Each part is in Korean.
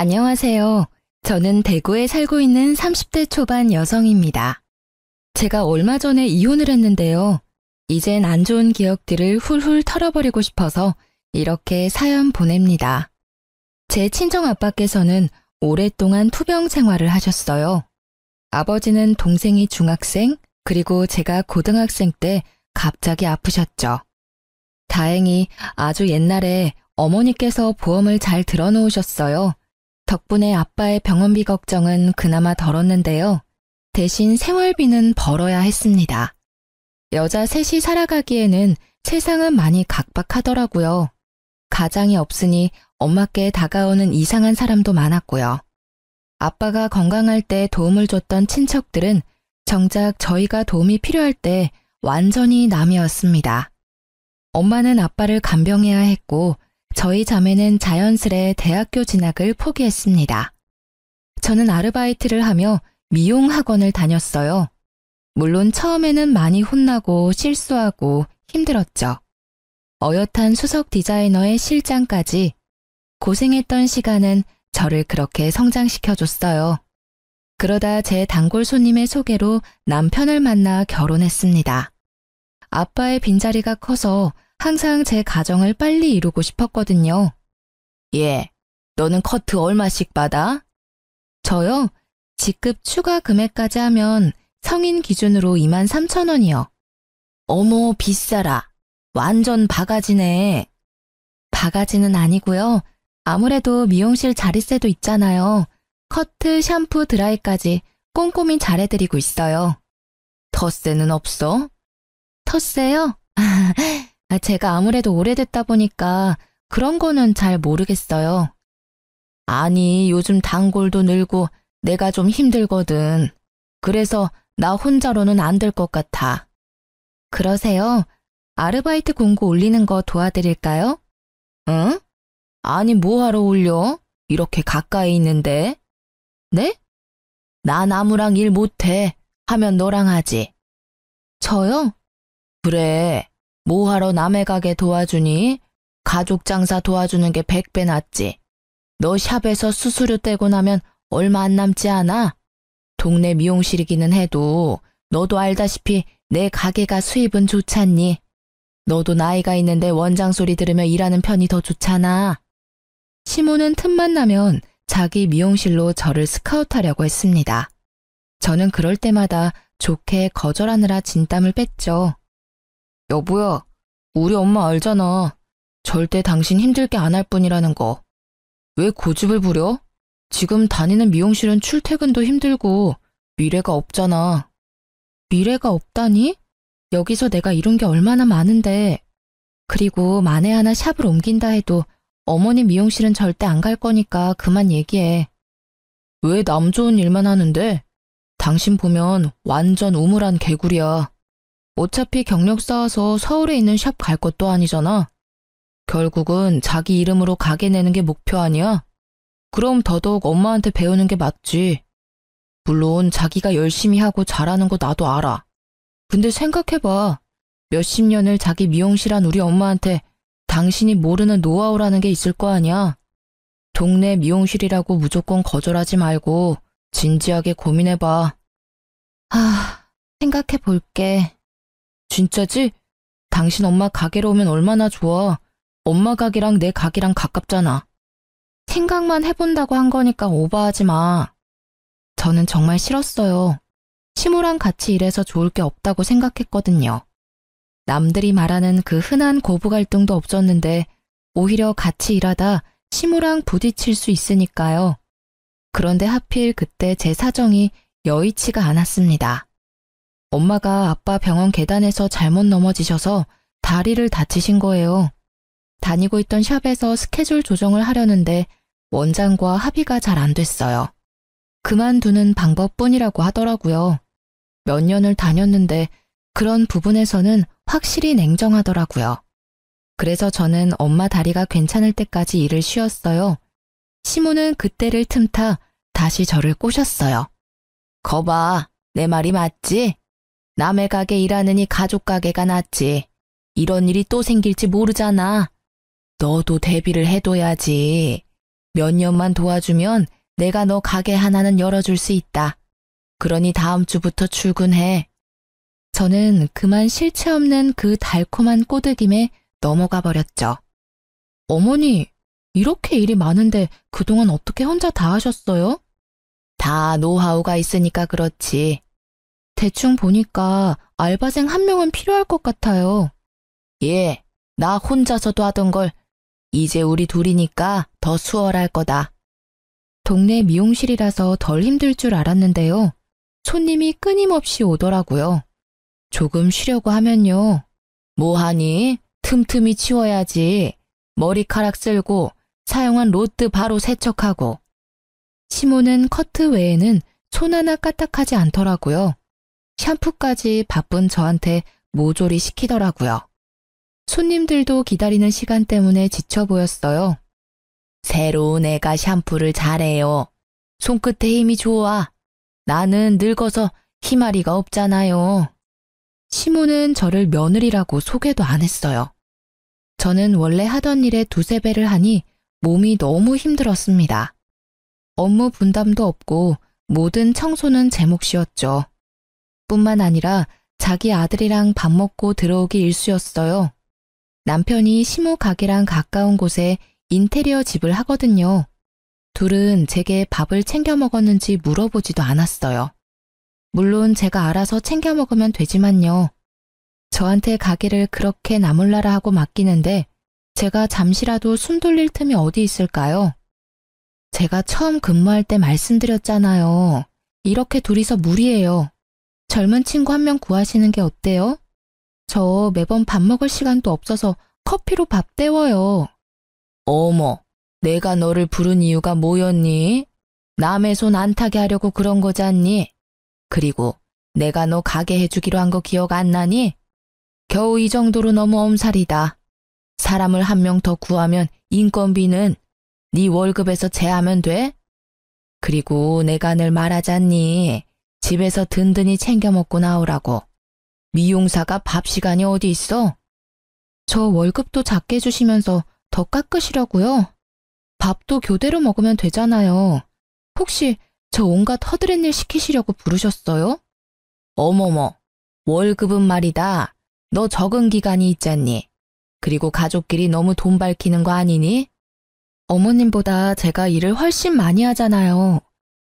안녕하세요. 저는 대구에 살고 있는 30대 초반 여성입니다. 제가 얼마 전에 이혼을 했는데요. 이젠 안 좋은 기억들을 훌훌 털어버리고 싶어서 이렇게 사연 보냅니다. 제 친정 아빠께서는 오랫동안 투병 생활을 하셨어요. 아버지는 동생이 중학생, 그리고 제가 고등학생 때 갑자기 아프셨죠. 다행히 아주 옛날에 어머니께서 보험을 잘 들어놓으셨어요. 덕분에 아빠의 병원비 걱정은 그나마 덜었는데요. 대신 생활비는 벌어야 했습니다. 여자 셋이 살아가기에는 세상은 많이 각박하더라고요. 가장이 없으니 엄마께 다가오는 이상한 사람도 많았고요. 아빠가 건강할 때 도움을 줬던 친척들은 정작 저희가 도움이 필요할 때 완전히 남이었습니다. 엄마는 아빠를 간병해야 했고 저희 자매는 자연스레 대학교 진학을 포기했습니다. 저는 아르바이트를 하며 미용 학원을 다녔어요. 물론 처음에는 많이 혼나고 실수하고 힘들었죠. 어엿한 수석 디자이너의 실장까지 고생했던 시간은 저를 그렇게 성장시켜줬어요. 그러다 제 단골 손님의 소개로 남편을 만나 결혼했습니다. 아빠의 빈자리가 커서 항상 제 가정을 빨리 이루고 싶었거든요. 너는 커트 얼마씩 받아? 저요? 직급 추가 금액까지 하면 성인 기준으로 23,000원이요. 어머, 비싸라. 완전 바가지네. 바가지는 아니고요. 아무래도 미용실 자릿세도 있잖아요. 커트, 샴푸, 드라이까지 꼼꼼히 잘해드리고 있어요. 텃세는 없어? 텃세요? 제가 아무래도 오래됐다 보니까 그런 거는 잘 모르겠어요. 아니, 요즘 단골도 늘고 내가 좀 힘들거든. 그래서 나 혼자로는 안 될 것 같아. 그러세요? 아르바이트 공고 올리는 거 도와드릴까요? 응? 아니, 뭐하러 올려? 이렇게 가까이 있는데. 네? 난 아무랑 일 못해. 하면 너랑 하지. 저요? 그래. 뭐하러 남의 가게 도와주니? 가족 장사 도와주는 게 100배 낫지. 너 샵에서 수수료 떼고 나면 얼마 안 남지 않아? 동네 미용실이기는 해도 너도 알다시피 내 가게가 수입은 좋잖니. 너도 나이가 있는데 원장 소리 들으며 일하는 편이 더 좋잖아. 시모는 틈만 나면 자기 미용실로 저를 스카우트하려고 했습니다. 저는 그럴 때마다 좋게 거절하느라 진땀을 뺐죠. 여보야, 우리 엄마 알잖아. 절대 당신 힘들게 안 할 뿐이라는 거. 왜 고집을 부려? 지금 다니는 미용실은 출퇴근도 힘들고 미래가 없잖아. 미래가 없다니? 여기서 내가 이룬 게 얼마나 많은데. 그리고 만에 하나 샵을 옮긴다 해도 어머니 미용실은 절대 안 갈 거니까 그만 얘기해. 왜 남 좋은 일만 하는데? 당신 보면 완전 우물한 개구리야. 어차피 경력 쌓아서 서울에 있는 샵 갈 것도 아니잖아. 결국은 자기 이름으로 가게 내는 게 목표 아니야? 그럼 더더욱 엄마한테 배우는 게 맞지. 물론 자기가 열심히 하고 잘하는 거 나도 알아. 근데 생각해봐. 몇십 년을 자기 미용실 한 우리 엄마한테 당신이 모르는 노하우라는 게 있을 거 아니야. 동네 미용실이라고 무조건 거절하지 말고 진지하게 고민해봐. 생각해 볼게. 진짜지? 당신 엄마 가게로 오면 얼마나 좋아. 엄마 가게랑 내 가게랑 가깝잖아. 생각만 해본다고 한 거니까 오버하지 마. 저는 정말 싫었어요. 시모랑 같이 일해서 좋을 게 없다고 생각했거든요. 남들이 말하는 그 흔한 고부 갈등도 없었는데 오히려 같이 일하다 시모랑 부딪힐 수 있으니까요. 그런데 하필 그때 제 사정이 여의치가 않았습니다. 엄마가 아빠 병원 계단에서 잘못 넘어지셔서 다리를 다치신 거예요. 다니고 있던 샵에서 스케줄 조정을 하려는데 원장과 합의가 잘 안 됐어요. 그만두는 방법뿐이라고 하더라고요. 몇 년을 다녔는데 그런 부분에서는 확실히 냉정하더라고요. 그래서 저는 엄마 다리가 괜찮을 때까지 일을 쉬었어요. 시모는 그때를 틈타 다시 저를 꼬셨어요. 거봐, 내 말이 맞지? 남의 가게 일하느니 가족 가게가 낫지. 이런 일이 또 생길지 모르잖아. 너도 대비를 해둬야지. 몇 년만 도와주면 내가 너 가게 하나는 열어줄 수 있다. 그러니 다음 주부터 출근해. 저는 그만 실체 없는 그 달콤한 꼬드김에 넘어가 버렸죠. 어머니, 이렇게 일이 많은데 그동안 어떻게 혼자 다 하셨어요? 다 노하우가 있으니까 그렇지. 대충 보니까 알바생 한 명은 필요할 것 같아요. 예, 나 혼자서도 하던 걸 이제 우리 둘이니까 더 수월할 거다. 동네 미용실이라서 덜 힘들 줄 알았는데요. 손님이 끊임없이 오더라고요. 조금 쉬려고 하면요. 뭐하니? 틈틈이 치워야지. 머리카락 쓸고 사용한 로트 바로 세척하고. 시모는 커트 외에는 손 하나 까딱하지 않더라고요. 샴푸까지 바쁜 저한테 모조리 시키더라고요. 손님들도 기다리는 시간 때문에 지쳐 보였어요. 새로운 애가 샴푸를 잘해요. 손끝에 힘이 좋아. 나는 늙어서 희마리가 없잖아요. 시모는 저를 며느리라고 소개도 안 했어요. 저는 원래 하던 일에 두세 배를 하니 몸이 너무 힘들었습니다. 업무 분담도 없고 모든 청소는 제 몫이었죠. 뿐만 아니라 자기 아들이랑 밥 먹고 들어오기 일쑤였어요. 남편이 시모 가게랑 가까운 곳에 인테리어 집을 하거든요. 둘은 제게 밥을 챙겨 먹었는지 물어보지도 않았어요. 물론 제가 알아서 챙겨 먹으면 되지만요. 저한테 가게를 그렇게 나몰라라 하고 맡기는데 제가 잠시라도 숨 돌릴 틈이 어디 있을까요? 제가 처음 근무할 때 말씀드렸잖아요. 이렇게 둘이서 무리예요. 젊은 친구 한 명 구하시는 게 어때요? 저 매번 밥 먹을 시간도 없어서 커피로 밥 때워요. 어머, 내가 너를 부른 이유가 뭐였니? 남의 손 안 타게 하려고 그런 거잖니? 그리고 내가 너 가게 해주기로 한 거 기억 안 나니? 겨우 이 정도로 너무 엄살이다. 사람을 한 명 더 구하면 인건비는 네 월급에서 제하면 돼? 그리고 내가 늘 말하잖니. 집에서 든든히 챙겨 먹고 나오라고. 미용사가 밥 시간이 어디 있어? 저 월급도 작게 주시면서 더 깎으시려고요? 밥도 교대로 먹으면 되잖아요. 혹시 저 온갖 허드렛 일 시키시려고 부르셨어요? 어머머, 월급은 말이다. 너 적응 기간이 있잖니. 그리고 가족끼리 너무 돈 밝히는 거 아니니? 어머님보다 제가 일을 훨씬 많이 하잖아요.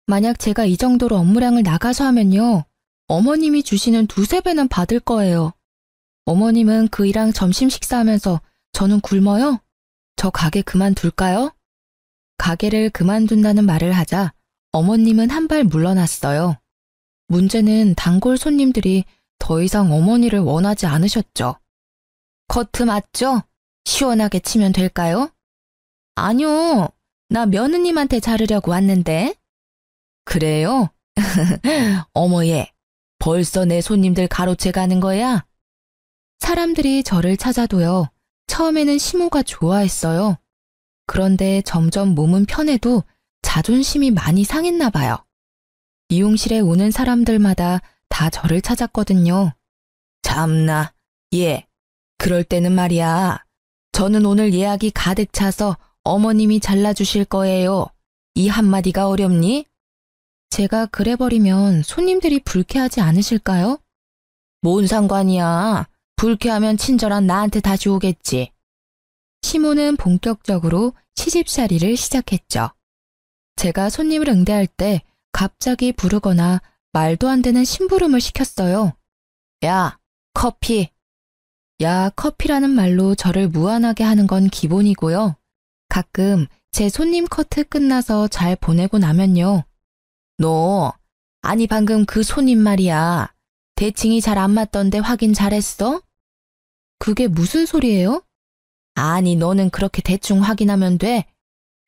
만약 제가 이 정도로 업무량을 나가서 하면요. 어머님이 주시는 두세 배는 받을 거예요. 어머님은 그 일랑 점심 식사하면서 저는 굶어요? 저 가게 그만둘까요? 가게를 그만둔다는 말을 하자 어머님은 한 발 물러났어요. 문제는 단골 손님들이 더 이상 어머니를 원하지 않으셨죠. 커트 맞죠? 시원하게 치면 될까요? 아니요, 나 며느님한테 자르려고 왔는데. 그래요? 어머 얘, 벌써 내 손님들 가로채 가는 거야? 사람들이 저를 찾아도요. 처음에는 시모가 좋아했어요. 그런데 점점 몸은 편해도 자존심이 많이 상했나 봐요. 미용실에 오는 사람들마다 다 저를 찾았거든요. 참나, 예. 그럴 때는 말이야. 저는 오늘 예약이 가득 차서 어머님이 잘라주실 거예요. 이 한마디가 어렵니? 제가 그래버리면 손님들이 불쾌하지 않으실까요? 뭔 상관이야. 불쾌하면 친절한 나한테 다시 오겠지. 시모는 본격적으로 시집살이를 시작했죠. 제가 손님을 응대할 때 갑자기 부르거나 말도 안 되는 심부름을 시켰어요. 야, 커피. 야, 커피라는 말로 저를 무안하게 하는 건 기본이고요. 가끔 제 손님 커트 끝나서 잘 보내고 나면요. 너, 아니 방금 그 손님 말이야. 대칭이 잘 안 맞던데 확인 잘했어? 그게 무슨 소리예요? 아니 너는 그렇게 대충 확인하면 돼.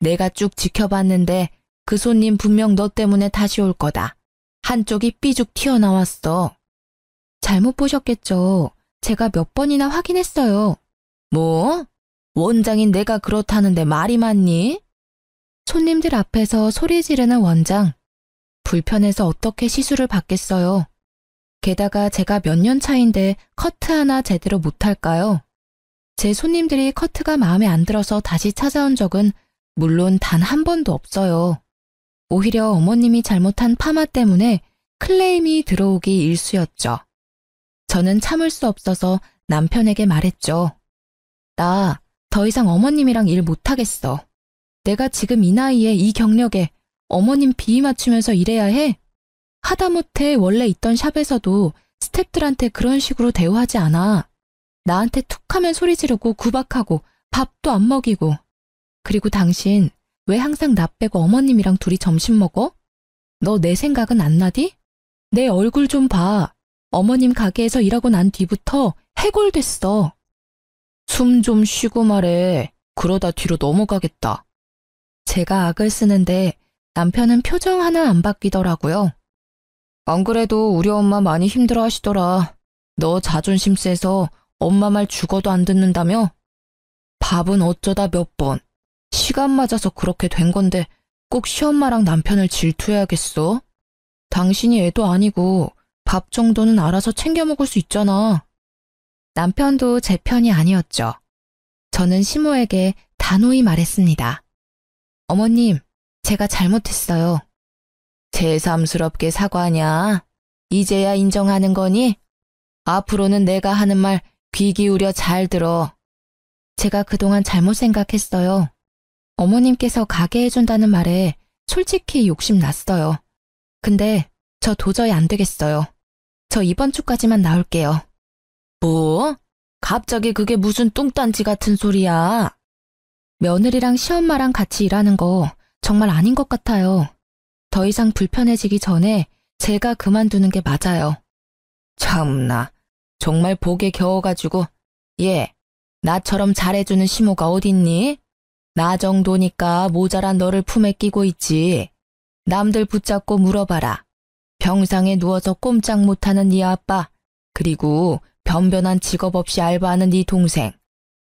내가 쭉 지켜봤는데 그 손님 분명 너 때문에 다시 올 거다. 한쪽이 삐죽 튀어나왔어. 잘못 보셨겠죠. 제가 몇 번이나 확인했어요. 뭐? 원장인 내가 그렇다는데 말이 맞니? 손님들 앞에서 소리 지르는 원장. 불편해서 어떻게 시술을 받겠어요. 게다가 제가 몇 년 차인데 커트 하나 제대로 못할까요? 제 손님들이 커트가 마음에 안 들어서 다시 찾아온 적은 물론 단 한 번도 없어요. 오히려 어머님이 잘못한 파마 때문에 클레임이 들어오기 일쑤였죠. 저는 참을 수 없어서 남편에게 말했죠. 나 더 이상 어머님이랑 일 못하겠어. 내가 지금 이 나이에 이 경력에 어머님 비위 맞추면서 일해야 해? 하다못해 원래 있던 샵에서도 스태프들한테 그런 식으로 대우하지 않아. 나한테 툭하면 소리 지르고 구박하고 밥도 안 먹이고. 그리고 당신 왜 항상 나 빼고 어머님이랑 둘이 점심 먹어? 너 내 생각은 안 나디? 내 얼굴 좀 봐. 어머님 가게에서 일하고 난 뒤부터 해골됐어. 숨 좀 쉬고 말해. 그러다 뒤로 넘어가겠다. 제가 악을 쓰는데 남편은 표정 하나 안 바뀌더라고요. 안 그래도 우리 엄마 많이 힘들어 하시더라. 너 자존심 세서 엄마 말 죽어도 안 듣는다며? 밥은 어쩌다 몇 번. 시간 맞아서 그렇게 된 건데 꼭 시엄마랑 남편을 질투해야겠어? 당신이 애도 아니고 밥 정도는 알아서 챙겨 먹을 수 있잖아. 남편도 제 편이 아니었죠. 저는 시모에게 단호히 말했습니다. 어머님, 제가 잘못했어요. 새삼스럽게 사과하냐? 이제야 인정하는 거니? 앞으로는 내가 하는 말 귀 기울여 잘 들어. 제가 그동안 잘못 생각했어요. 어머님께서 가게 해준다는 말에 솔직히 욕심났어요. 근데 저 도저히 안 되겠어요. 저 이번 주까지만 나올게요. 뭐? 갑자기 그게 무슨 뚱딴지 같은 소리야? 며느리랑 시엄마랑 같이 일하는 거 정말 아닌 것 같아요. 더 이상 불편해지기 전에 제가 그만두는 게 맞아요. 참나, 정말 복에 겨워가지고. 얘, 나처럼 잘해주는 시모가 어딨니? 나 정도니까 모자란 너를 품에 끼고 있지. 남들 붙잡고 물어봐라. 병상에 누워서 꼼짝 못하는 네 아빠, 그리고 변변한 직업 없이 알바하는 네 동생,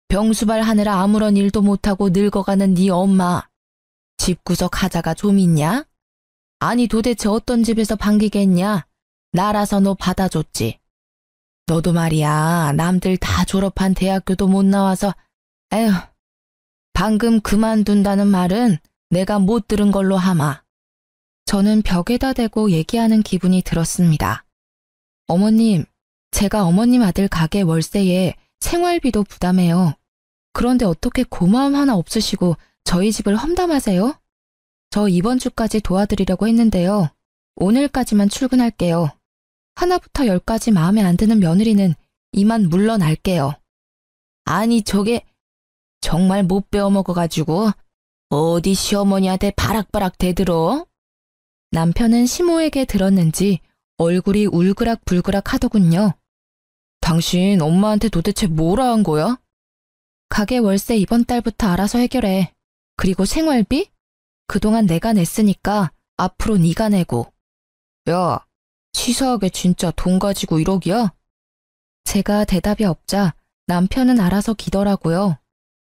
병수발 하느라 아무런 일도 못하고 늙어가는 네 엄마. 집구석 하자가 좀 있냐? 아니 도대체 어떤 집에서 반기겠냐? 나라서 너 받아줬지. 너도 말이야, 남들 다 졸업한 대학교도 못 나와서. 에휴, 방금 그만둔다는 말은 내가 못 들은 걸로 하마. 저는 벽에다 대고 얘기하는 기분이 들었습니다. 어머님, 제가 어머님 아들 가게 월세에 생활비도 부담해요. 그런데 어떻게 고마움 하나 없으시고 저희 집을 험담하세요? 저 이번 주까지 도와드리려고 했는데요. 오늘까지만 출근할게요. 하나부터 10까지 마음에 안 드는 며느리는 이만 물러날게요. 아니 저게 정말 못 배워먹어가지고 어디 시어머니한테 바락바락 대들어? 남편은 시모에게 들었는지 얼굴이 울그락불그락 하더군요. 당신 엄마한테 도대체 뭐라 한 거야? 가게 월세 이번 달부터 알아서 해결해. 그리고 생활비? 그동안 내가 냈으니까 앞으로 네가 내고. 야, 치사하게 진짜 돈 가지고 1억이야? 제가 대답이 없자 남편은 알아서 기더라고요.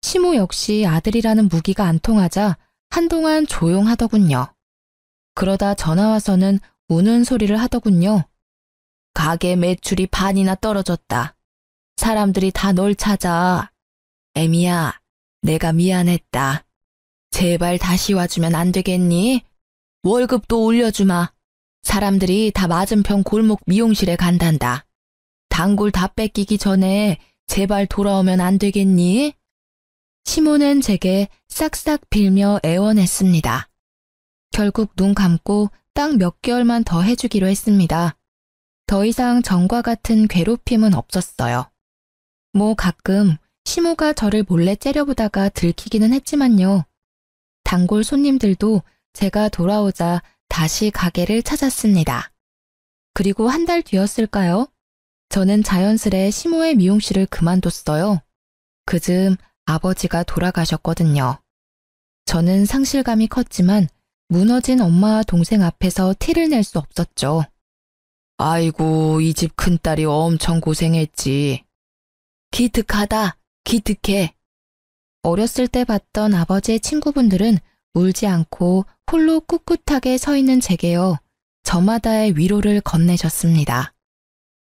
시모 역시 아들이라는 무기가 안 통하자 한동안 조용하더군요. 그러다 전화와서는 우는 소리를 하더군요. 가게 매출이 반이나 떨어졌다. 사람들이 다 널 찾아. 애미야, 내가 미안했다. 제발 다시 와주면 안 되겠니? 월급도 올려주마. 사람들이 다 맞은편 골목 미용실에 간단다. 단골 다 뺏기기 전에 제발 돌아오면 안 되겠니? 시모는 제게 싹싹 빌며 애원했습니다. 결국 눈 감고 딱 몇 개월만 더 해주기로 했습니다. 더 이상 전과 같은 괴롭힘은 없었어요. 뭐 가끔 시모가 저를 몰래 째려보다가 들키기는 했지만요. 단골 손님들도 제가 돌아오자 다시 가게를 찾았습니다. 그리고 한 달 뒤였을까요? 저는 자연스레 시모의 미용실을 그만뒀어요. 그즈음 아버지가 돌아가셨거든요. 저는 상실감이 컸지만 무너진 엄마와 동생 앞에서 티를 낼 수 없었죠. 아이고, 이 집 큰딸이 엄청 고생했지. 기특하다, 기특해. 어렸을 때 봤던 아버지의 친구분들은 울지 않고 홀로 꿋꿋하게 서 있는 제게요. 저마다의 위로를 건네셨습니다.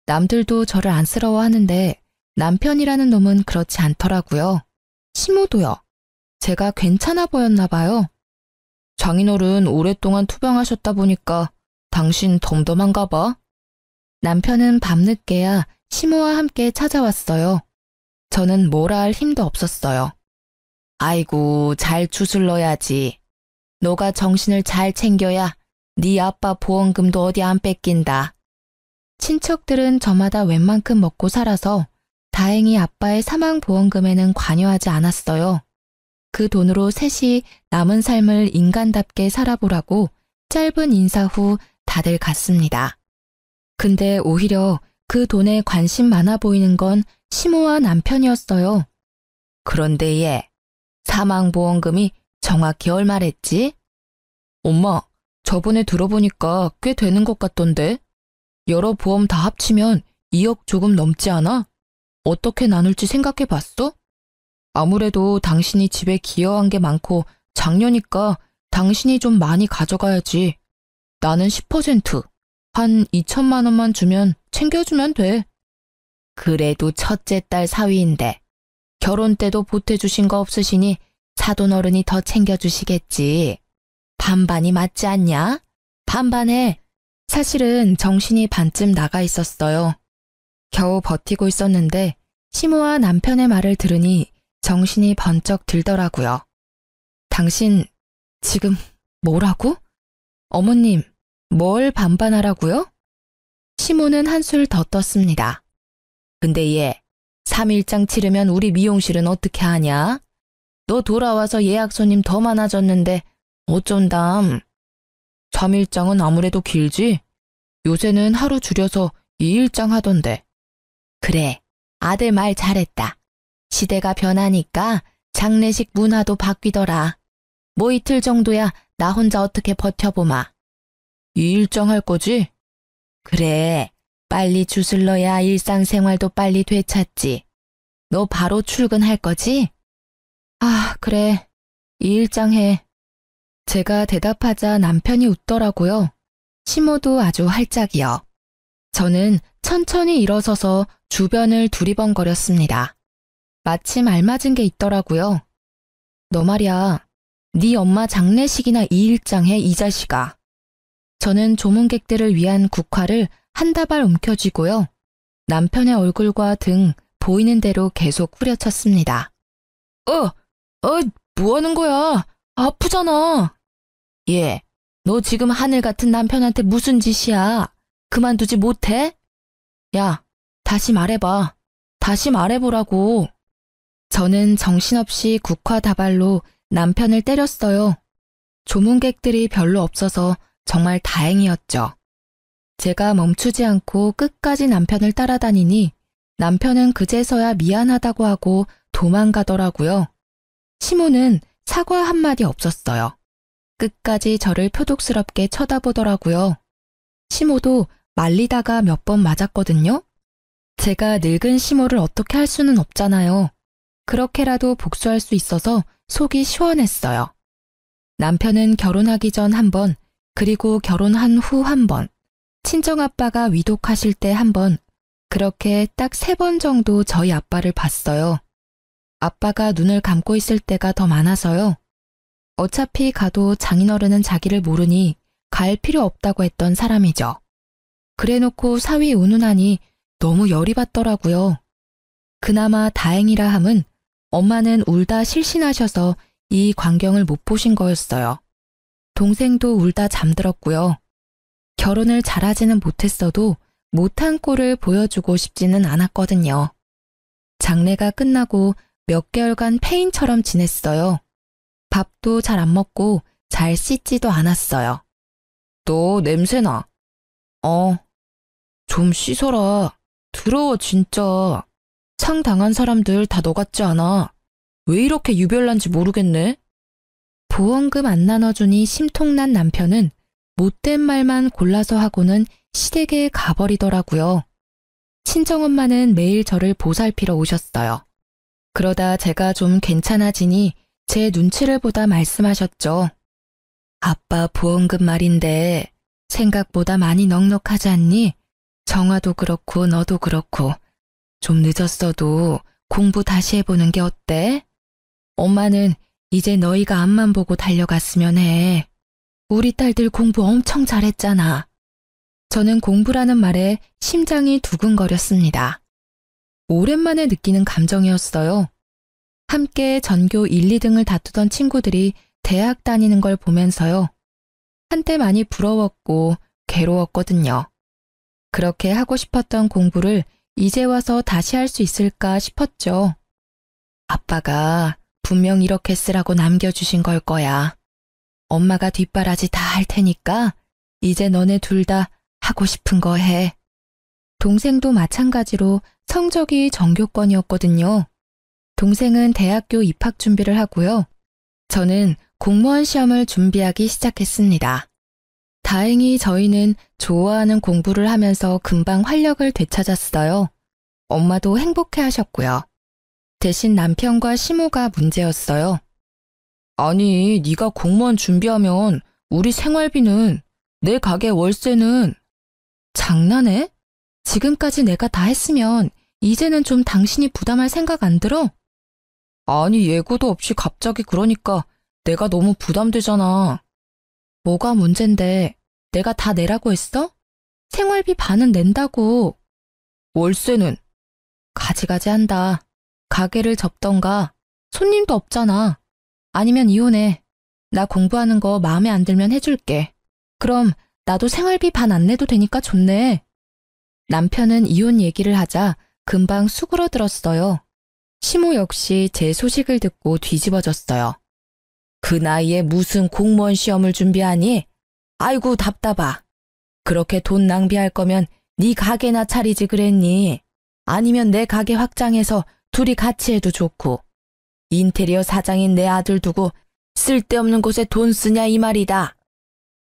남들도 저를 안쓰러워하는데 남편이라는 놈은 그렇지 않더라고요. 시모도요. 제가 괜찮아 보였나 봐요. 장인어른 오랫동안 투병하셨다 보니까 당신 덤덤한가 봐. 남편은 밤늦게야 시모와 함께 찾아왔어요. 저는 뭐라 할 힘도 없었어요. 아이고, 잘 추슬러야지. 너가 정신을 잘 챙겨야 네 아빠 보험금도 어디 안 뺏긴다. 친척들은 저마다 웬만큼 먹고 살아서 다행히 아빠의 사망보험금에는 관여하지 않았어요. 그 돈으로 셋이 남은 삶을 인간답게 살아보라고 짧은 인사 후 다들 갔습니다. 근데 오히려 그 돈에 관심 많아 보이는 건 시모와 남편이었어요. 그런데 얘, 사망보험금이 정확히 얼마랬지? 엄마, 저번에 들어보니까 꽤 되는 것 같던데. 여러 보험 다 합치면 2억 조금 넘지 않아? 어떻게 나눌지 생각해 봤어? 아무래도 당신이 집에 기여한 게 많고 장녀니까 당신이 좀 많이 가져가야지. 나는 10%, 한 2천만 원만 주면 챙겨주면 돼. 그래도 첫째 딸 사위인데 결혼 때도 보태주신 거 없으시니 사돈어른이 더 챙겨주시겠지. 반반이 맞지 않냐? 반반해. 사실은 정신이 반쯤 나가 있었어요. 겨우 버티고 있었는데 시모와 남편의 말을 들으니 정신이 번쩍 들더라고요. 당신 지금 뭐라고? 어머님, 뭘 반반하라고요? 시모는 한술 더 떴습니다. 근데 얘, 3일장 치르면 우리 미용실은 어떻게 하냐? 너 돌아와서 예약 손님 더 많아졌는데 어쩐담? 3일장은 아무래도 길지? 요새는 하루 줄여서 2일장 하던데. 그래, 아들 말 잘했다. 시대가 변하니까 장례식 문화도 바뀌더라. 뭐 이틀 정도야 나 혼자 어떻게 버텨보마. 2일장 할 거지? 그래, 빨리 주술러야 일상생활도 빨리 되찾지. 너 바로 출근할 거지? 아, 그래. 2일장 해. 제가 대답하자 남편이 웃더라고요. 시모도 아주 활짝이요. 저는 천천히 일어서서 주변을 두리번거렸습니다. 마침 알맞은 게 있더라고요. 너 말이야, 네 엄마 장례식이나 2일장 해, 이 자식아. 저는 조문객들을 위한 국화를 한 다발 움켜쥐고요. 남편의 얼굴과 등 보이는 대로 계속 후려쳤습니다. 뭐 하는 거야? 아프잖아. 얘, 너 지금 하늘 같은 남편한테 무슨 짓이야? 그만두지 못해? 야, 다시 말해봐. 다시 말해보라고. 저는 정신없이 국화 다발로 남편을 때렸어요. 조문객들이 별로 없어서 정말 다행이었죠. 제가 멈추지 않고 끝까지 남편을 따라다니니 남편은 그제서야 미안하다고 하고 도망가더라고요. 시모는 사과 한마디 없었어요. 끝까지 저를 표독스럽게 쳐다보더라고요. 시모도 말리다가 몇 번 맞았거든요. 제가 늙은 시모를 어떻게 할 수는 없잖아요. 그렇게라도 복수할 수 있어서 속이 시원했어요. 남편은 결혼하기 전 한 번, 그리고 결혼한 후 한 번, 친정아빠가 위독하실 때 한 번, 그렇게 딱 3번 정도 저희 아빠를 봤어요. 아빠가 눈을 감고 있을 때가 더 많아서요. 어차피 가도 장인어른은 자기를 모르니 갈 필요 없다고 했던 사람이죠. 그래놓고 사위 운운하니 너무 열이 받더라고요. 그나마 다행이라 함은 엄마는 울다 실신하셔서 이 광경을 못 보신 거였어요. 동생도 울다 잠들었고요. 결혼을 잘하지는 못했어도 못한 꼴을 보여주고 싶지는 않았거든요. 장례가 끝나고 몇 개월간 폐인처럼 지냈어요. 밥도 잘 안 먹고 잘 씻지도 않았어요. 너 냄새나. 좀 씻어라. 더러워 진짜. 상 당한 사람들 다 너 같지 않아. 왜 이렇게 유별난지 모르겠네. 보험금 안 나눠주니 심통난 남편은 못된 말만 골라서 하고는 시댁에 가버리더라고요. 친정엄마는 매일 저를 보살피러 오셨어요. 그러다 제가 좀 괜찮아지니 제 눈치를 보다 말씀하셨죠. 아빠 보험금 말인데 생각보다 많이 넉넉하지 않니? 정화도 그렇고 너도 그렇고 좀 늦었어도 공부 다시 해보는 게 어때? 엄마는 이제 너희가 앞만 보고 달려갔으면 해. 우리 딸들 공부 엄청 잘했잖아. 저는 공부라는 말에 심장이 두근거렸습니다. 오랜만에 느끼는 감정이었어요. 함께 전교 1, 2등을 다투던 친구들이 대학 다니는 걸 보면서요. 한때 많이 부러웠고 괴로웠거든요. 그렇게 하고 싶었던 공부를 이제 와서 다시 할 수 있을까 싶었죠. 아빠가 분명 이렇게 쓰라고 남겨주신 걸 거야. 엄마가 뒷바라지 다 할 테니까 이제 너네 둘 다 하고 싶은 거 해. 동생도 마찬가지로 성적이 전교권이었거든요. 동생은 대학교 입학 준비를 하고요. 저는 공무원 시험을 준비하기 시작했습니다. 다행히 저희는 좋아하는 공부를 하면서 금방 활력을 되찾았어요. 엄마도 행복해 하셨고요. 대신 남편과 시모가 문제였어요. 아니, 네가 공무원 준비하면 우리 생활비는, 내 가게 월세는. 장난해? 지금까지 내가 다 했으면 이제는 좀 당신이 부담할 생각 안 들어? 아니, 예고도 없이 갑자기 그러니까 내가 너무 부담되잖아. 뭐가 문젠데? 내가 다 내라고 했어? 생활비 반은 낸다고. 월세는? 가지가지 한다. 가게를 접던가. 손님도 없잖아. 아니면 이혼해. 나 공부하는 거 마음에 안 들면 해줄게. 그럼 나도 생활비 반 안 내도 되니까 좋네. 남편은 이혼 얘기를 하자 금방 수그러들었어요. 시모 역시 제 소식을 듣고 뒤집어졌어요. 그 나이에 무슨 공무원 시험을 준비하니? 아이고 답답하. 그렇게 돈 낭비할 거면 네 가게나 차리지 그랬니? 아니면 내 가게 확장해서 둘이 같이 해도 좋고. 인테리어 사장인 내 아들 두고 쓸데없는 곳에 돈 쓰냐 이 말이다.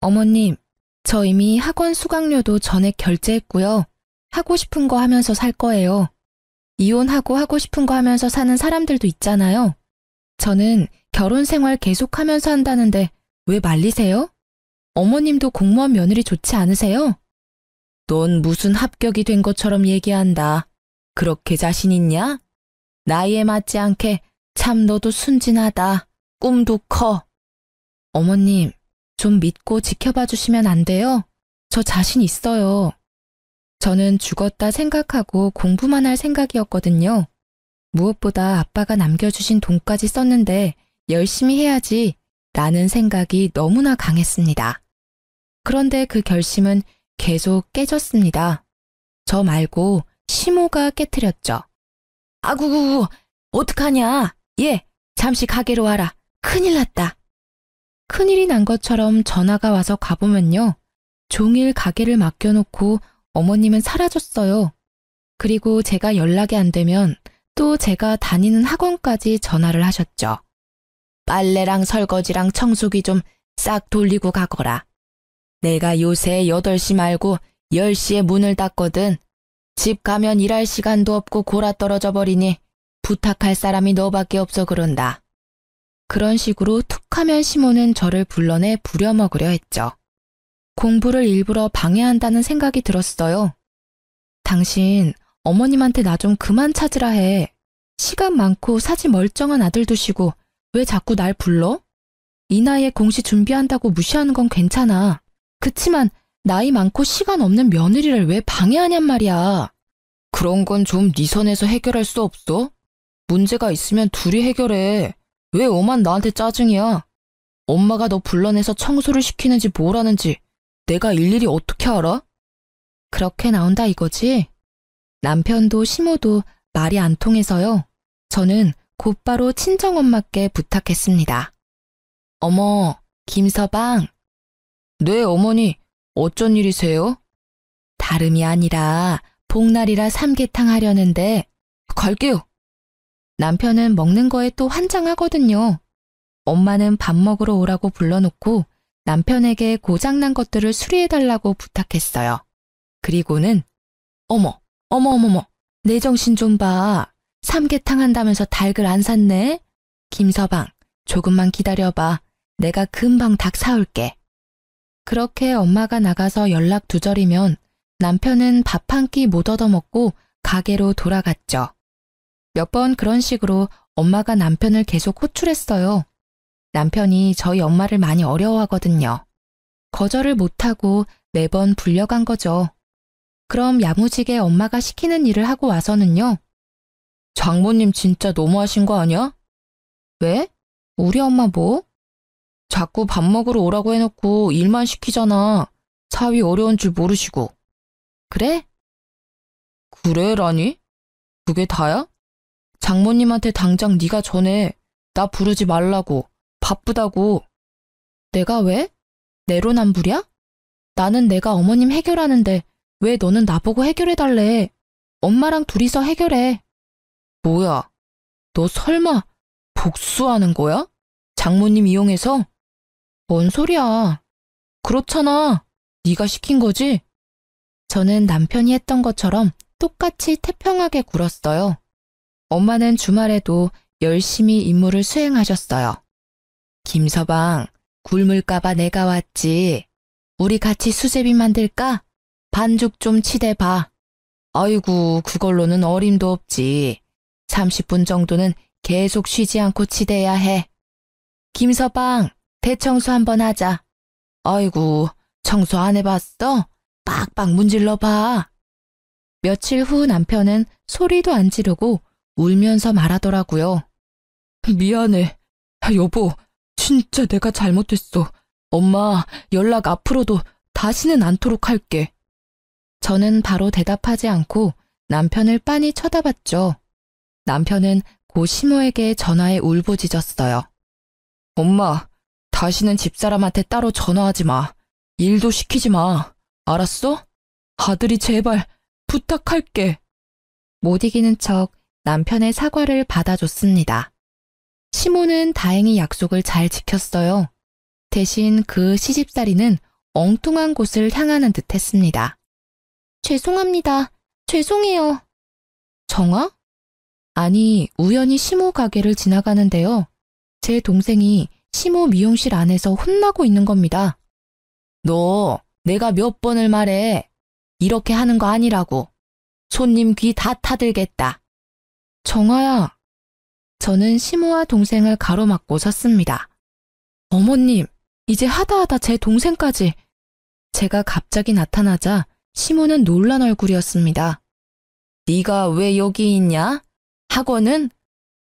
어머님, 저 이미 학원 수강료도 전액 결제했고요. 하고 싶은 거 하면서 살 거예요. 이혼하고 하고 싶은 거 하면서 사는 사람들도 있잖아요. 저는 결혼 생활 계속하면서 한다는데 왜 말리세요? 어머님도 공무원 며느리 좋지 않으세요? 넌 무슨 합격이 된 것처럼 얘기한다. 그렇게 자신 있냐? 나이에 맞지 않게 참 너도 순진하다. 꿈도 커. 어머님, 좀 믿고 지켜봐 주시면 안 돼요? 저 자신 있어요. 저는 죽었다 생각하고 공부만 할 생각이었거든요. 무엇보다 아빠가 남겨주신 돈까지 썼는데 열심히 해야지 라는 생각이 너무나 강했습니다. 그런데 그 결심은 계속 깨졌습니다. 저 말고 시모가 깨트렸죠. 아구구구, 어떡하냐? 얘, 잠시 가게로 와라. 큰일 났다. 큰일이 난 것처럼 전화가 와서 가보면요. 종일 가게를 맡겨놓고 어머님은 사라졌어요. 그리고 제가 연락이 안 되면 또 제가 다니는 학원까지 전화를 하셨죠. 빨래랑 설거지랑 청소기 좀 싹 돌리고 가거라. 내가 요새 8시 말고 10시에 문을 닫거든. 집 가면 일할 시간도 없고 골아 떨어져 버리니 부탁할 사람이 너밖에 없어 그런다. 그런 식으로 툭하면 시모는 저를 불러내 부려먹으려 했죠. 공부를 일부러 방해한다는 생각이 들었어요. 당신 어머님한테 나 좀 그만 찾으라 해. 시간 많고 사지 멀쩡한 아들 두시고 왜 자꾸 날 불러? 이 나이에 공시 준비한다고 무시하는 건 괜찮아. 그치만 나이 많고 시간 없는 며느리를 왜 방해하냔 말이야. 그런 건 좀 네 선에서 해결할 수 없어? 문제가 있으면 둘이 해결해. 왜 오만 나한테 짜증이야? 엄마가 너 불러내서 청소를 시키는지 뭘 하는지 내가 일일이 어떻게 알아? 그렇게 나온다 이거지? 남편도 시모도 말이 안 통해서요. 저는 곧바로 친정엄마께 부탁했습니다. 어머, 김서방. 네, 어머니. 어쩐 일이세요? 다름이 아니라 복날이라 삼계탕 하려는데 갈게요. 남편은 먹는 거에 또 환장하거든요. 엄마는 밥 먹으러 오라고 불러놓고 남편에게 고장난 것들을 수리해달라고 부탁했어요. 그리고는 어머, 내 정신 좀 봐. 삼계탕 한다면서 닭을 안 샀네? 김서방, 조금만 기다려봐. 내가 금방 닭 사올게. 그렇게 엄마가 나가서 연락 두절이면 남편은 밥 한 끼 못 얻어먹고 가게로 돌아갔죠. 몇 번 그런 식으로 엄마가 남편을 계속 호출했어요. 남편이 저희 엄마를 많이 어려워하거든요. 거절을 못하고 매번 불려간 거죠. 그럼 야무지게 엄마가 시키는 일을 하고 와서는요. 장모님 진짜 너무하신 거 아니야? 왜? 우리 엄마 뭐? 자꾸 밥 먹으러 오라고 해놓고 일만 시키잖아. 사위 어려운 줄 모르시고. 그래? 그래라니? 그게 다야? 장모님한테 당장 네가 전해. 나 부르지 말라고. 바쁘다고. 내가 왜? 내로남불이야? 나는 내가 어머님 해결하는데 왜 너는 나보고 해결해달래? 엄마랑 둘이서 해결해. 뭐야? 너 설마 복수하는 거야? 장모님 이용해서? 뭔 소리야? 그렇잖아. 네가 시킨 거지? 저는 남편이 했던 것처럼 똑같이 태평하게 굴었어요. 엄마는 주말에도 열심히 임무를 수행하셨어요. 김서방, 굶을까봐 내가 왔지. 우리 같이 수제비 만들까? 반죽 좀 치대봐. 아이고, 그걸로는 어림도 없지. 30분 정도는 계속 쉬지 않고 치대야 해. 김서방, 대청소 한번 하자. 아이고, 청소 안 해봤어? 빡빡 문질러봐. 며칠 후 남편은 소리도 안 지르고 울면서 말하더라고요. 미안해. 여보, 진짜 내가 잘못했어. 엄마, 연락 앞으로도 다시는 않도록 할게. 저는 바로 대답하지 않고 남편을 빤히 쳐다봤죠. 남편은 고 시모에게 전화해 울부짖었어요. 엄마, 다시는 집사람한테 따로 전화하지 마. 일도 시키지 마. 알았어? 아들이 제발 부탁할게. 못 이기는 척 남편의 사과를 받아줬습니다. 시모는 다행히 약속을 잘 지켰어요. 대신 그 시집살이는 엉뚱한 곳을 향하는 듯 했습니다. 죄송합니다. 죄송해요. 정아? 아니, 우연히 시모 가게를 지나가는데요. 제 동생이 시모 미용실 안에서 혼나고 있는 겁니다. 너, 내가 몇 번을 말해. 이렇게 하는 거 아니라고. 손님 귀 다 타들겠다. 정아야. 저는 시모와 동생을 가로막고 섰습니다. 어머님, 이제 하다하다 제 동생까지. 제가 갑자기 나타나자 시모는 놀란 얼굴이었습니다. 네가 왜 여기 있냐? 학원은?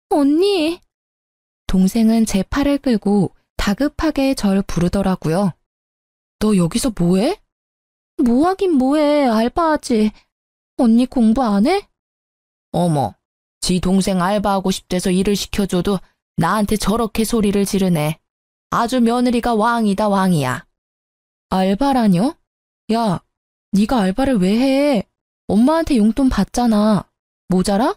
언니. 동생은 제 팔을 끌고 다급하게 절 부르더라고요. 너 여기서 뭐해? 뭐하긴 뭐해, 알바하지. 언니 공부 안 해? 어머, 지 동생 알바하고 싶대서 일을 시켜줘도 나한테 저렇게 소리를 지르네. 아주 며느리가 왕이다, 왕이야. 알바라뇨? 야, 네가 알바를 왜 해? 엄마한테 용돈 받잖아. 모자라?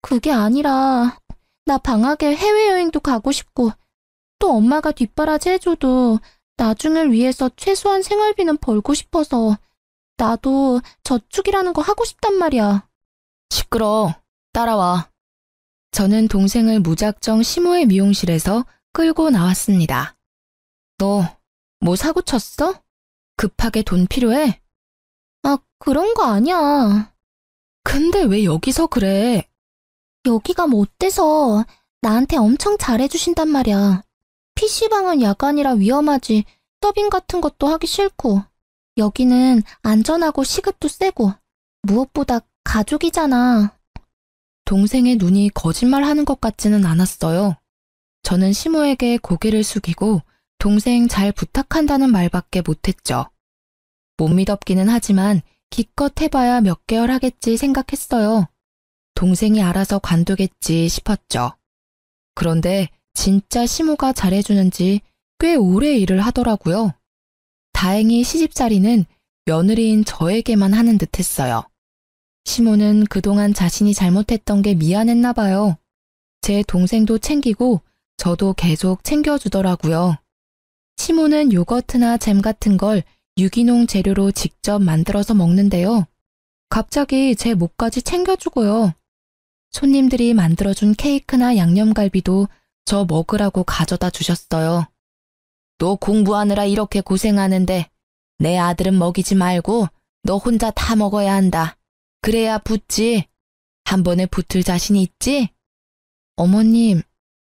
그게 아니라 나 방학에 해외여행도 가고 싶고 또 엄마가 뒷바라지 해줘도 나중을 위해서 최소한 생활비는 벌고 싶어서 나도 저축이라는 거 하고 싶단 말이야. 시끄러. 따라와. 저는 동생을 무작정 시모의 미용실에서 끌고 나왔습니다. 너 뭐 사고 쳤어? 급하게 돈 필요해? 아, 그런 거 아니야. 근데 왜 여기서 그래? 여기가 뭐 어때서 나한테 엄청 잘해주신단 말이야. PC방은 야간이라 위험하지 서빙 같은 것도 하기 싫고 여기는 안전하고 시급도 세고 무엇보다 가족이잖아. 동생의 눈이 거짓말하는 것 같지는 않았어요. 저는 시모에게 고개를 숙이고 동생 잘 부탁한다는 말밖에 못했죠. 못 믿었기는 하지만 기껏 해봐야 몇 개월 하겠지 생각했어요. 동생이 알아서 관두겠지 싶었죠. 그런데 진짜 시모가 잘해주는지 꽤 오래 일을 하더라고요. 다행히 시집살이는 며느리인 저에게만 하는 듯 했어요. 시모는 그동안 자신이 잘못했던 게 미안했나 봐요. 제 동생도 챙기고 저도 계속 챙겨주더라고요. 시모는 요거트나 잼 같은 걸 유기농 재료로 직접 만들어서 먹는데요. 갑자기 제 목까지 챙겨주고요. 손님들이 만들어준 케이크나 양념갈비도 저 먹으라고 가져다 주셨어요. 너 공부하느라 이렇게 고생하는데 내 아들은 먹이지 말고 너 혼자 다 먹어야 한다. 그래야 붙지. 한 번에 붙을 자신 있지? 어머님,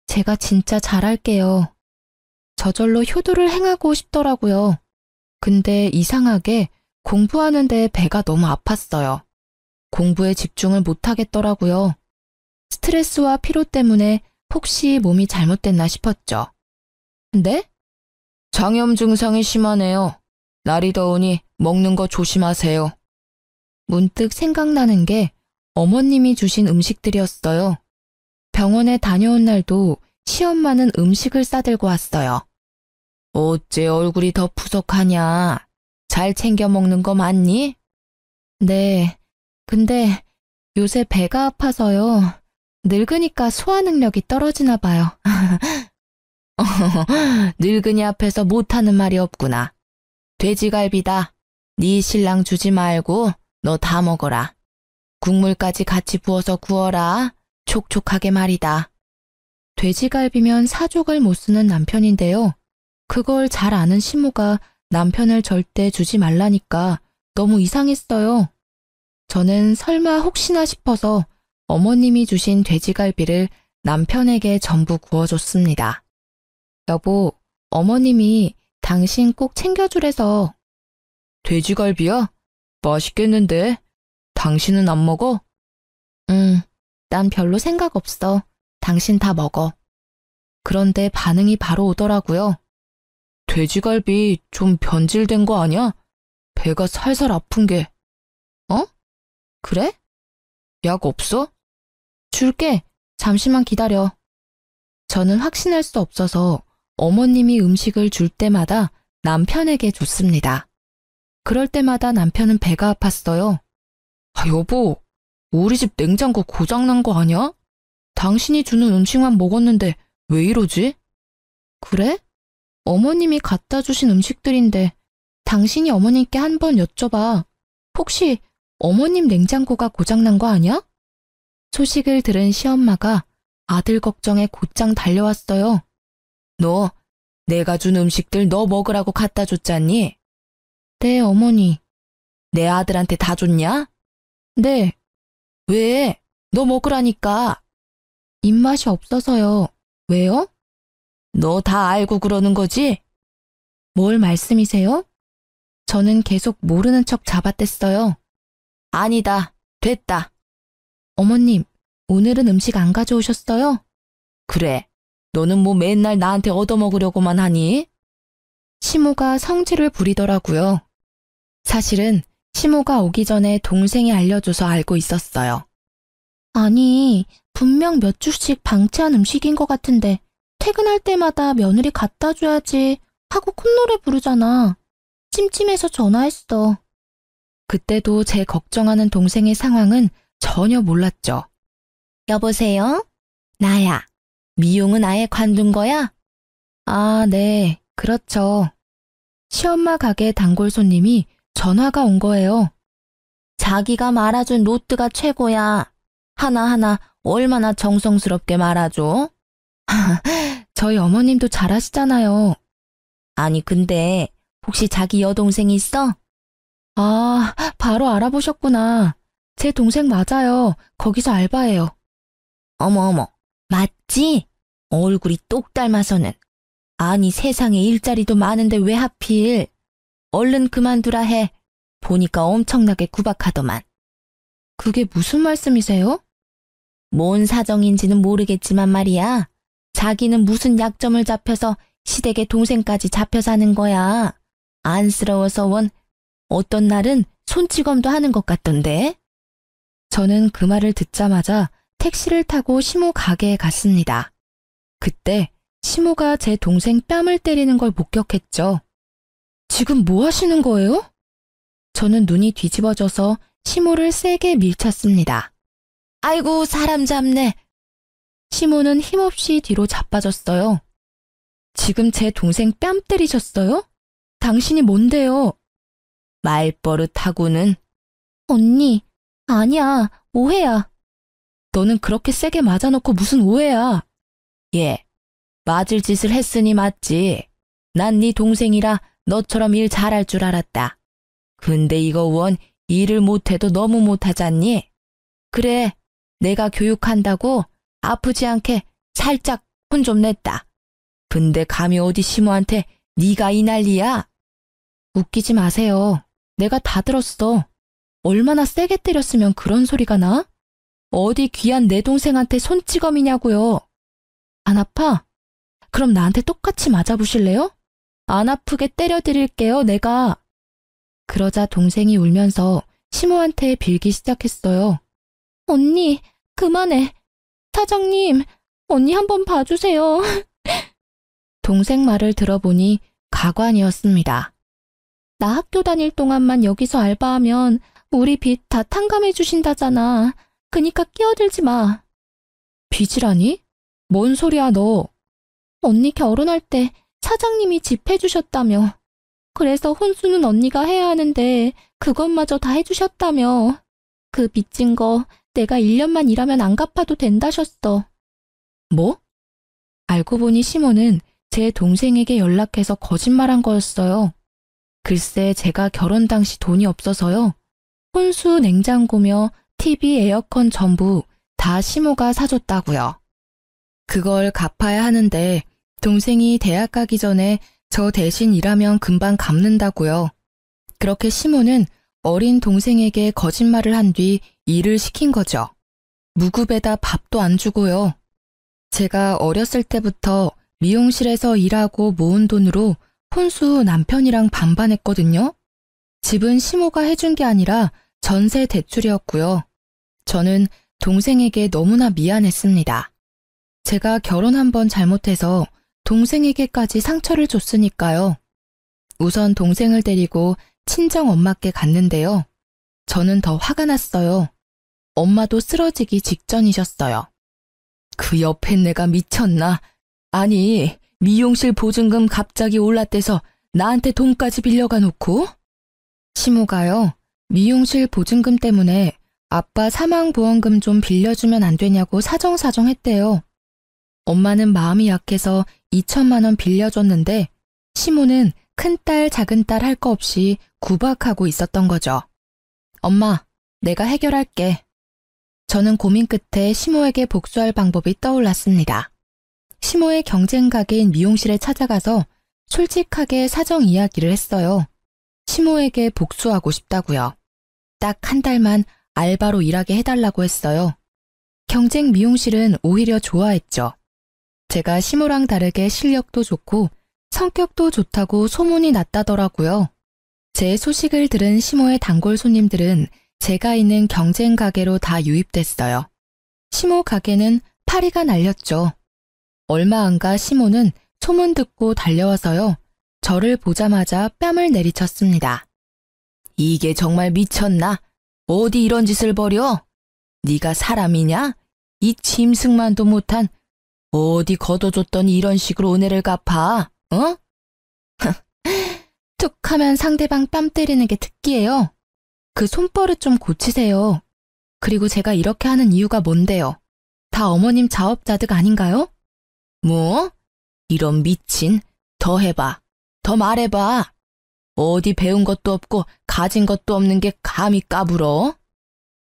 제가 진짜 잘할게요. 저절로 효도를 행하고 싶더라고요. 근데 이상하게 공부하는데 배가 너무 아팠어요. 공부에 집중을 못하겠더라고요. 스트레스와 피로 때문에 혹시 몸이 잘못됐나 싶었죠. 네? 장염 증상이 심하네요. 날이 더우니 먹는 거 조심하세요. 문득 생각나는 게 어머님이 주신 음식들이었어요. 병원에 다녀온 날도 시엄마는 음식을 싸들고 왔어요. 어째 얼굴이 더 푸석하냐? 잘 챙겨 먹는 거 맞니? 네, 근데 요새 배가 아파서요. 늙으니까 소화 능력이 떨어지나 봐요. 늙은이 앞에서 못하는 말이 없구나. 돼지갈비다. 네 신랑 주지 말고 너 다 먹어라. 국물까지 같이 부어서 구워라. 촉촉하게 말이다. 돼지갈비면 사족을 못 쓰는 남편인데요. 그걸 잘 아는 시모가 남편을 절대 주지 말라니까 너무 이상했어요. 저는 설마 혹시나 싶어서 어머님이 주신 돼지갈비를 남편에게 전부 구워줬습니다. 여보, 어머님이 당신 꼭 챙겨주래서. 돼지갈비야? 맛있겠는데? 당신은 안 먹어? 난 별로 생각 없어. 당신 다 먹어. 그런데 반응이 바로 오더라고요. 돼지갈비 좀 변질된 거 아니야? 배가 살살 아픈 게. 어? 그래? 약 없어? 줄게. 잠시만 기다려. 저는 확신할 수 없어서 어머님이 음식을 줄 때마다 남편에게 줬습니다. 그럴 때마다 남편은 배가 아팠어요. 아, 여보, 우리 집 냉장고 고장난 거 아니야? 당신이 주는 음식만 먹었는데 왜 이러지? 그래? 어머님이 갖다 주신 음식들인데 당신이 어머님께 한번 여쭤봐. 혹시 어머님 냉장고가 고장난 거 아니야? 소식을 들은 시엄마가 아들 걱정에 곧장 달려왔어요. 너 내가 준 음식들 너 먹으라고 갖다 줬잖니? 네, 어머니. 내 아들한테 다 줬냐? 네. 왜? 너 먹으라니까. 입맛이 없어서요. 왜요? 너 다 알고 그러는 거지? 뭘 말씀이세요? 저는 계속 모르는 척 잡아댔어요. 아니다. 됐다. 어머님, 오늘은 음식 안 가져오셨어요? 그래. 너는 뭐 맨날 나한테 얻어먹으려고만 하니? 시모가 성질을 부리더라고요. 사실은 시모가 오기 전에 동생이 알려줘서 알고 있었어요. 아니, 분명 몇 주씩 방치한 음식인 것 같은데 퇴근할 때마다 며느리 갖다 줘야지 하고 콧노래 부르잖아. 찜찜해서 전화했어. 그때도 제 걱정하는 동생의 상황은 전혀 몰랐죠. 여보세요? 나야. 미용은 아예 관둔 거야? 아, 네, 그렇죠. 시엄마 가게 단골 손님이 전화가 온 거예요. 자기가 말아준 로트가 최고야. 하나하나 얼마나 정성스럽게 말아줘? 저희 어머님도 잘하시잖아요. 아니, 근데 혹시 자기 여동생 있어? 아, 바로 알아보셨구나. 제 동생 맞아요. 거기서 알바해요. 어머, 맞지? 얼굴이 똑 닮아서는. 아니, 세상에 일자리도 많은데 왜 하필? 얼른 그만두라 해. 보니까 엄청나게 구박하더만. 그게 무슨 말씀이세요? 뭔 사정인지는 모르겠지만 말이야. 자기는 무슨 약점을 잡혀서 시댁의 동생까지 잡혀 사는 거야. 안쓰러워서 원 어떤 날은 손찌검도 하는 것 같던데. 저는 그 말을 듣자마자 택시를 타고 시모 가게에 갔습니다. 그때 시모가 제 동생 뺨을 때리는 걸 목격했죠. 지금 뭐 하시는 거예요? 저는 눈이 뒤집어져서 시모를 세게 밀쳤습니다. 아이고, 사람 잡네. 시모는 힘없이 뒤로 자빠졌어요. 지금 제 동생 뺨 때리셨어요? 당신이 뭔데요? 말버릇하고는. 언니, 아니야, 오해야. 너는 그렇게 세게 맞아놓고 무슨 오해야? 예, 맞을 짓을 했으니 맞지. 난 네 동생이라 너처럼 일 잘할 줄 알았다. 근데 이거 원 일을 못해도 너무 못하잖니? 그래, 내가 교육한다고 아프지 않게 살짝 혼 좀 냈다. 근데 감히 어디 시모한테 네가 이 난리야? 웃기지 마세요. 내가 다 들었어. 얼마나 세게 때렸으면 그런 소리가 나? 어디 귀한 내 동생한테 손찌검이냐고요. 안 아파? 그럼 나한테 똑같이 맞아보실래요? 안 아프게 때려드릴게요, 내가. 그러자 동생이 울면서 시모한테 빌기 시작했어요. 언니, 그만해. 사장님, 언니 한번 봐주세요. 동생 말을 들어보니 가관이었습니다. 나 학교 다닐 동안만 여기서 알바하면 우리 빚 다 탕감해 주신다잖아. 그니까 끼어들지 마. 빚이라니? 뭔 소리야 너. 언니 결혼할 때 사장님이 집 해주셨다며. 그래서 혼수는 언니가 해야 하는데 그것마저 다 해주셨다며. 그 빚진 거 내가 1년만 일하면 안 갚아도 된다셨어. 뭐? 알고 보니 시모는 제 동생에게 연락해서 거짓말한 거였어요. 글쎄 제가 결혼 당시 돈이 없어서요. 혼수, 냉장고며 TV, 에어컨 전부 다 시모가 사줬다고요. 그걸 갚아야 하는데 동생이 대학 가기 전에 저 대신 일하면 금방 갚는다고요. 그렇게 시모는 어린 동생에게 거짓말을 한 뒤 일을 시킨 거죠. 무급에다 밥도 안 주고요. 제가 어렸을 때부터 미용실에서 일하고 모은 돈으로 혼수 남편이랑 반반했거든요. 집은 시모가 해준 게 아니라 전세 대출이었고요. 저는 동생에게 너무나 미안했습니다. 제가 결혼 한 번 잘못해서 동생에게까지 상처를 줬으니까요. 우선 동생을 데리고 친정 엄마께 갔는데요. 저는 더 화가 났어요. 엄마도 쓰러지기 직전이셨어요. 그 옆에 내가 미쳤나? 아니, 미용실 보증금 갑자기 올랐대서 나한테 돈까지 빌려가 놓고? 시모가요, 미용실 보증금 때문에 아빠 사망보험금 좀 빌려주면 안 되냐고 사정사정 했대요. 엄마는 마음이 약해서 2천만 원 빌려줬는데 시모는 큰딸 작은딸 할 거 없이 구박하고 있었던 거죠. 엄마, 내가 해결할게. 저는 고민 끝에 시모에게 복수할 방법이 떠올랐습니다. 시모의 경쟁 가게인 미용실에 찾아가서 솔직하게 사정 이야기를 했어요. 시모에게 복수하고 싶다고요. 딱 한 달만 알바로 일하게 해달라고 했어요. 경쟁 미용실은 오히려 좋아했죠. 제가 시모랑 다르게 실력도 좋고 성격도 좋다고 소문이 났다더라고요. 제 소식을 들은 시모의 단골 손님들은 제가 있는 경쟁 가게로 다 유입됐어요. 시모 가게는 파리가 날렸죠. 얼마 안 가 시모는 소문 듣고 달려와서요. 저를 보자마자 뺨을 내리쳤습니다. 이게 정말 미쳤나? 어디 이런 짓을 벌여? 네가 사람이냐? 이 짐승만도 못한 어디 걷어줬더니 이런 식으로 은혜를 갚아? 어? 툭 하면 상대방 뺨 때리는 게 특기예요. 그 손버릇 좀 고치세요. 그리고 제가 이렇게 하는 이유가 뭔데요? 다 어머님 자업자득 아닌가요? 뭐? 이런 미친, 더 해봐. 더 말해봐. 어디 배운 것도 없고 가진 것도 없는 게 감히 까불어?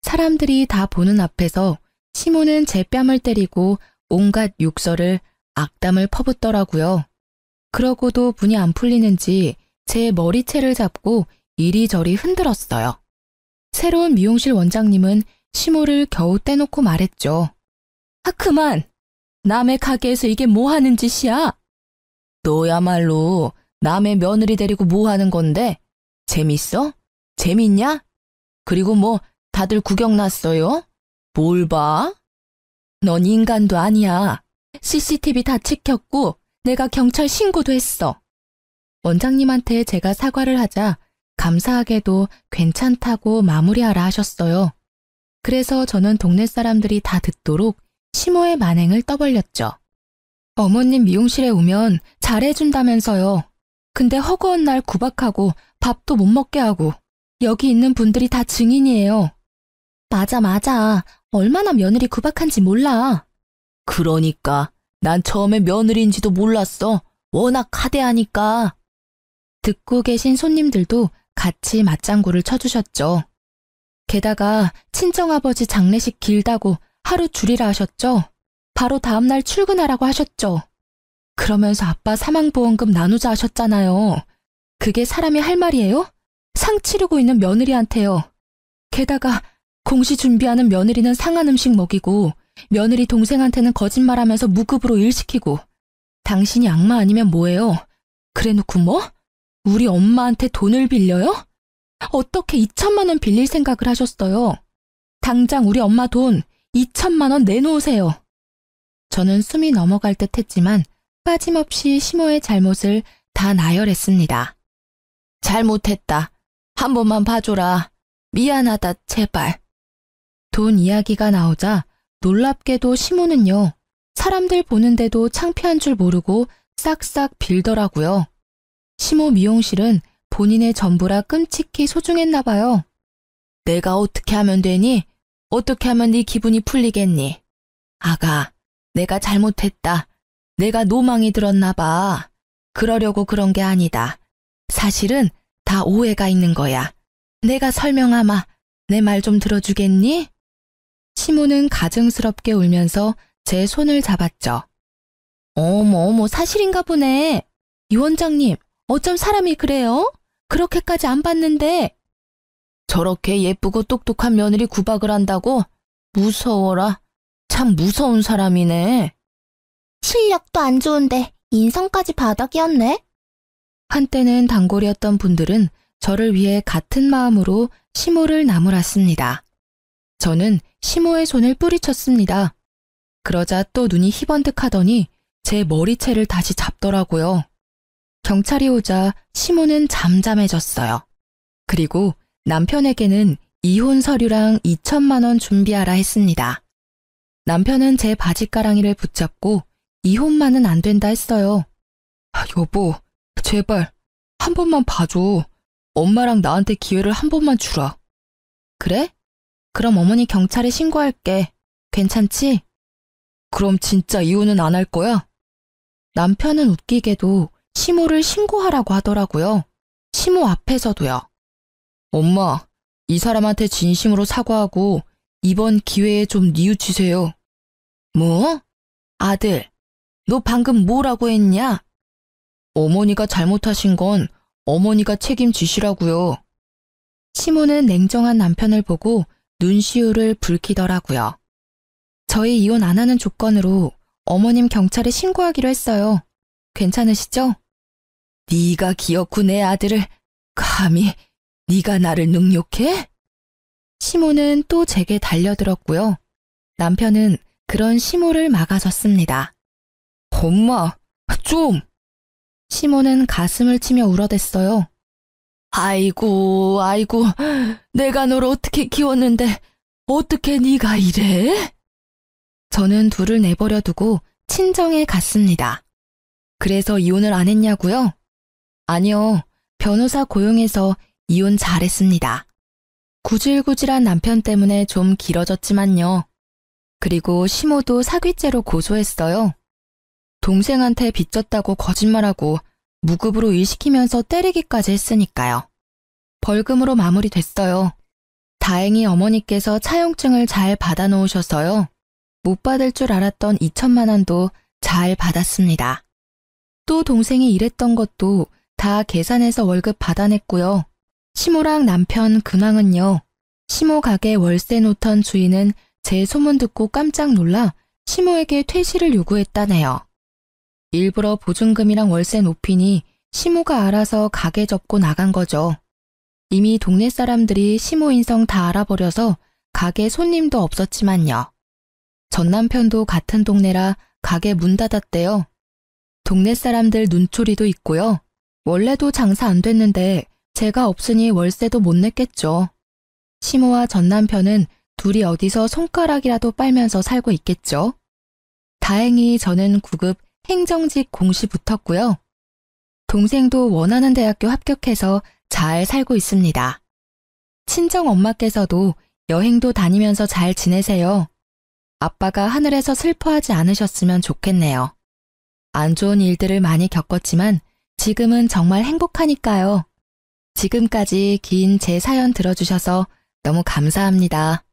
사람들이 다 보는 앞에서 시모는 제 뺨을 때리고 온갖 욕설을 악담을 퍼붓더라고요. 그러고도 분이 안 풀리는지 제 머리채를 잡고 이리저리 흔들었어요. 새로운 미용실 원장님은 시모를 겨우 떼놓고 말했죠. 아, 그만! 남의 가게에서 이게 뭐 하는 짓이야? 너야말로 남의 며느리 데리고 뭐 하는 건데? 재밌어? 재밌냐? 그리고 뭐 다들 구경 났어요? 뭘 봐? 넌 인간도 아니야. CCTV 다 찍혔고 내가 경찰 신고도 했어. 원장님한테 제가 사과를 하자 감사하게도 괜찮다고 마무리하라 하셨어요. 그래서 저는 동네 사람들이 다 듣도록 시모의 만행을 떠벌렸죠. 어머님 미용실에 오면 잘해준다면서요. 근데 허구한 날 구박하고 밥도 못 먹게 하고 여기 있는 분들이 다 증인이에요. 맞아. 얼마나 며느리 구박한지 몰라. 그러니까 난 처음에 며느리인지도 몰랐어. 워낙 하대하니까. 듣고 계신 손님들도 같이 맞장구를 쳐주셨죠. 게다가 친정아버지 장례식 길다고 하루 줄이라 하셨죠. 바로 다음날 출근하라고 하셨죠. 그러면서 아빠 사망보험금 나누자 하셨잖아요. 그게 사람이 할 말이에요? 상 치르고 있는 며느리한테요. 게다가 공시 준비하는 며느리는 상한 음식 먹이고 며느리 동생한테는 거짓말하면서 무급으로 일 시키고 당신이 악마 아니면 뭐예요? 그래놓고 뭐? 우리 엄마한테 돈을 빌려요? 어떻게 2천만 원 빌릴 생각을 하셨어요? 당장 우리 엄마 돈 2천만 원 내놓으세요. 저는 숨이 넘어갈 듯 했지만 빠짐없이 시모의 잘못을 다 나열했습니다. 잘못했다. 한 번만 봐줘라. 미안하다, 제발. 돈 이야기가 나오자 놀랍게도 시모는요. 사람들 보는데도 창피한 줄 모르고 싹싹 빌더라고요. 시모 미용실은 본인의 전부라 끔찍히 소중했나 봐요. 내가 어떻게 하면 되니? 어떻게 하면 네 기분이 풀리겠니? 아가, 내가 잘못했다. 내가 노망이 들었나 봐. 그러려고 그런 게 아니다. 사실은 다 오해가 있는 거야. 내가 설명하마. 내 말 좀 들어주겠니? 시모는 가증스럽게 울면서 제 손을 잡았죠. 어머, 사실인가 보네. 이 원장님, 어쩜 사람이 그래요? 그렇게까지 안 봤는데. 저렇게 예쁘고 똑똑한 며느리 구박을 한다고? 무서워라. 참 무서운 사람이네. 실력도 안 좋은데 인성까지 바닥이었네. 한때는 단골이었던 분들은 저를 위해 같은 마음으로 시모를 나무랐습니다. 저는 시모의 손을 뿌리쳤습니다. 그러자 또 눈이 희번뜩하더니 제 머리채를 다시 잡더라고요. 경찰이 오자 시모는 잠잠해졌어요. 그리고 남편에게는 이혼 서류랑 2천만 원 준비하라 했습니다. 남편은 제 바지가랑이를 붙잡고 이혼만은 안 된다 했어요. 여보, 제발 한 번만 봐줘. 엄마랑 나한테 기회를 한 번만 주라. 그래? 그럼 어머니 경찰에 신고할게. 괜찮지? 그럼 진짜 이혼은 안 할 거야? 남편은 웃기게도 시모를 신고하라고 하더라고요. 시모 앞에서도요. 엄마, 이 사람한테 진심으로 사과하고 이번 기회에 좀 뉘우치세요. 뭐? 아들, 너 방금 뭐라고 했냐? 어머니가 잘못하신 건 어머니가 책임지시라고요. 시모는 냉정한 남편을 보고 눈시울을 붉히더라고요. 저희 이혼 안 하는 조건으로 어머님 경찰에 신고하기로 했어요. 괜찮으시죠? 네가 기어코 내 아들을 감히 네가 나를 능욕해? 시모는 또 제게 달려들었고요. 남편은 그런 시모를 막아섰습니다. 엄마, 좀! 시모는 가슴을 치며 울어댔어요. 아이고, 내가 널 어떻게 키웠는데 어떻게 네가 이래? 저는 둘을 내버려 두고 친정에 갔습니다. 그래서 이혼을 안 했냐고요? 아니요, 변호사 고용해서 이혼 잘했습니다. 구질구질한 남편 때문에 좀 길어졌지만요. 그리고 시모도 사귀죄로 고소했어요. 동생한테 빚졌다고 거짓말하고 무급으로 일 시키면서 때리기까지 했으니까요. 벌금으로 마무리됐어요. 다행히 어머니께서 차용증을 잘 받아놓으셔서요. 못 받을 줄 알았던 2천만 원도 잘 받았습니다. 또 동생이 일했던 것도 다 계산해서 월급 받아냈고요. 시모랑 남편 근황은요. 시모 가게 월세 놓던 주인은 제 소문 듣고 깜짝 놀라 시모에게 퇴실을 요구했다네요. 일부러 보증금이랑 월세 높이니 시모가 알아서 가게 접고 나간 거죠. 이미 동네 사람들이 시모 인성 다 알아버려서 가게 손님도 없었지만요. 전 남편도 같은 동네라 가게 문 닫았대요. 동네 사람들 눈초리도 있고요. 원래도 장사 안 됐는데 제가 없으니 월세도 못 냈겠죠. 시모와 전 남편은 둘이 어디서 손가락이라도 빨면서 살고 있겠죠. 다행히 저는 9급 행정직 공시 붙었고요. 동생도 원하는 대학교 합격해서 잘 살고 있습니다. 친정 엄마께서도 여행도 다니면서 잘 지내세요. 아빠가 하늘에서 슬퍼하지 않으셨으면 좋겠네요. 안 좋은 일들을 많이 겪었지만 지금은 정말 행복하니까요. 지금까지 긴 제 사연 들어주셔서 너무 감사합니다.